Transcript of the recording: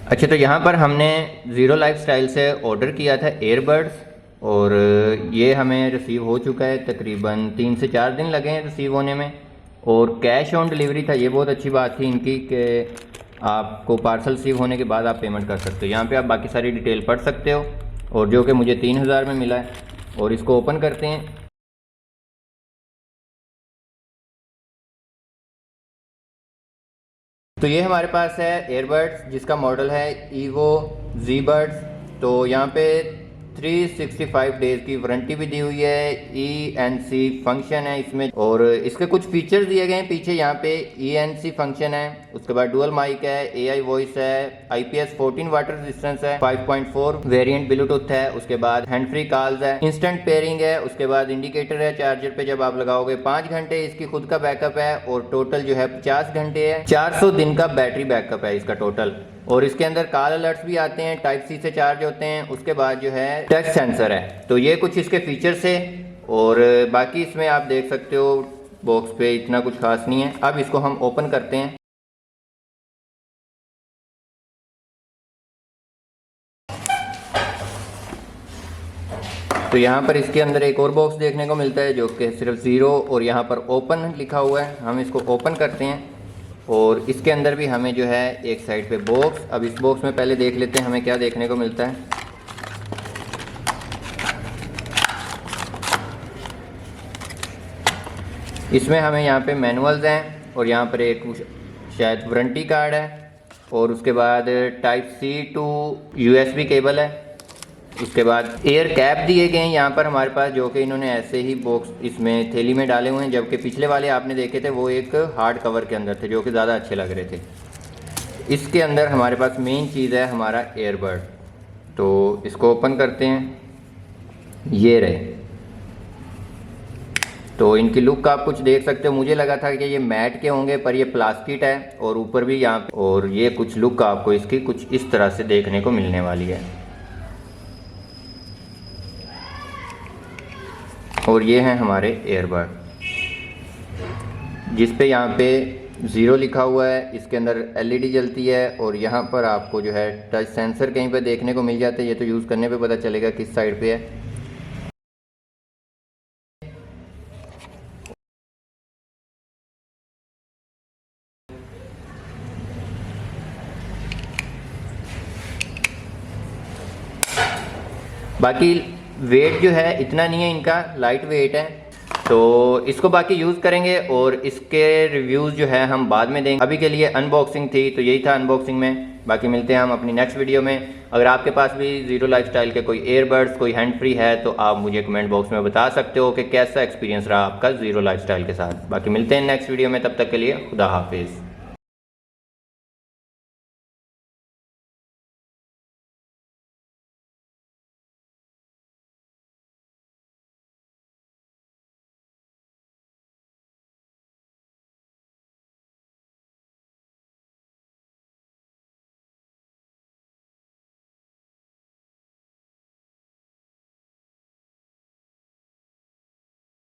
अच्छा, तो यहाँ पर हमने ज़ीरो लाइफस्टाइल से ऑर्डर किया था एयरबड्स, और ये हमें रिसीव हो चुका है। तकरीबन 3 से 4 दिन लगे हैं रिसीव होने में, और कैश ऑन डिलीवरी था। ये बहुत अच्छी बात थी इनकी कि आपको पार्सल रिसीव होने के बाद आप पेमेंट कर सकते हो। यहाँ पे आप बाकी सारी डिटेल पढ़ सकते हो, और जो कि मुझे 3000 में मिला है। और इसको ओपन करते हैं। तो ये हमारे पास है एयरबड्स, जिसका मॉडल है ईवो जी बड्स। तो यहाँ पे 365 डेज़ की वारंटी भी दी हुई है। ENC फंक्शन है इसमें, और इसके कुछ फीचर्स दिए गए हैं पीछे। यहाँ पे ENC फंक्शन है, उसके बाद डुअल माइक है, AI वॉइस है, IPS 14 वाटर रेजिस्टेंस है, 5.4 वेरिएंट ब्लूटूथ है, उसके बाद हैंड फ्री कॉल्स है, इंस्टेंट पेयरिंग है, उसके बाद इंडिकेटर है चार्जर पे जब आप लगाओगे। 5 घंटे इसकी खुद का बैकअप है, और टोटल जो है 50 घंटे है। 400 दिन का बैटरी बैकअप है इसका टोटल। और इसके अंदर कॉल अलर्ट्स भी आते हैं, टाइप सी से चार्ज होते हैं। उसके बाद जो है टच सेंसर है। तो ये कुछ इसके फीचर्स है, और बाकी इसमें आप देख सकते हो बॉक्स पे इतना कुछ खास नहीं है। अब इसको हम ओपन करते हैं। तो यहाँ पर इसके अंदर एक और बॉक्स देखने को मिलता है, जो कि सिर्फ ज़ीरो और यहाँ पर ओपन लिखा हुआ है। हम इसको ओपन करते हैं, और इसके अंदर भी हमें जो है एक साइड पे बॉक्स। अब इस बॉक्स में पहले देख लेते हैं हमें क्या देखने को मिलता है। इसमें हमें यहाँ पे मैनुअल्स हैं, और यहाँ पर एक शायद वारंटी कार्ड है, और उसके बाद type C to USB cable है। उसके बाद एयर कैप दिए गए हैं यहाँ पर हमारे पास, जो कि इन्होंने ऐसे ही बॉक्स इसमें थैली में डाले हुए हैं। जबकि पिछले वाले आपने देखे थे वो एक हार्ड कवर के अंदर थे, जो कि ज़्यादा अच्छे लग रहे थे। इसके अंदर हमारे पास मेन चीज़ है हमारा एयरबड। तो इसको ओपन करते हैं। ये रहे। तो इनकी लुक आप कुछ देख सकते हो। मुझे लगा था कि ये मैट के होंगे, पर ये प्लास्टिक है, और ऊपर भी यहाँ पे। और ये कुछ लुक आपको इसकी कुछ इस तरह से देखने को मिलने वाली है। और ये हैं हमारे एयरबड, जिस पे यहाँ पे ज़ीरो लिखा हुआ है। इसके अंदर LED जलती है, और यहाँ पर आपको जो है टच सेंसर कहीं पे देखने को मिल जाता है। ये तो यूज़ करने पे पता चलेगा किस साइड पे है। बाकी वेट जो है इतना नहीं है इनका, लाइट वेट है। तो इसको बाकी यूज़ करेंगे, और इसके रिव्यूज़ जो है हम बाद में देंगे। अभी के लिए अनबॉक्सिंग थी, तो यही था अनबॉक्सिंग में। बाकी मिलते हैं हम अपनी नेक्स्ट वीडियो में। अगर आपके पास भी ज़ीरो लाइफस्टाइल के कोई एयरबड्स, कोई हैंड फ्री है, तो आप मुझे कमेंट बॉक्स में बता सकते हो कि कैसा एक्सपीरियंस रहा आपका ज़ीरो लाइफस्टाइल के साथ। बाकी मिलते हैं नेक्स्ट वीडियो में, तब तक के लिए खुदा हाफिज़।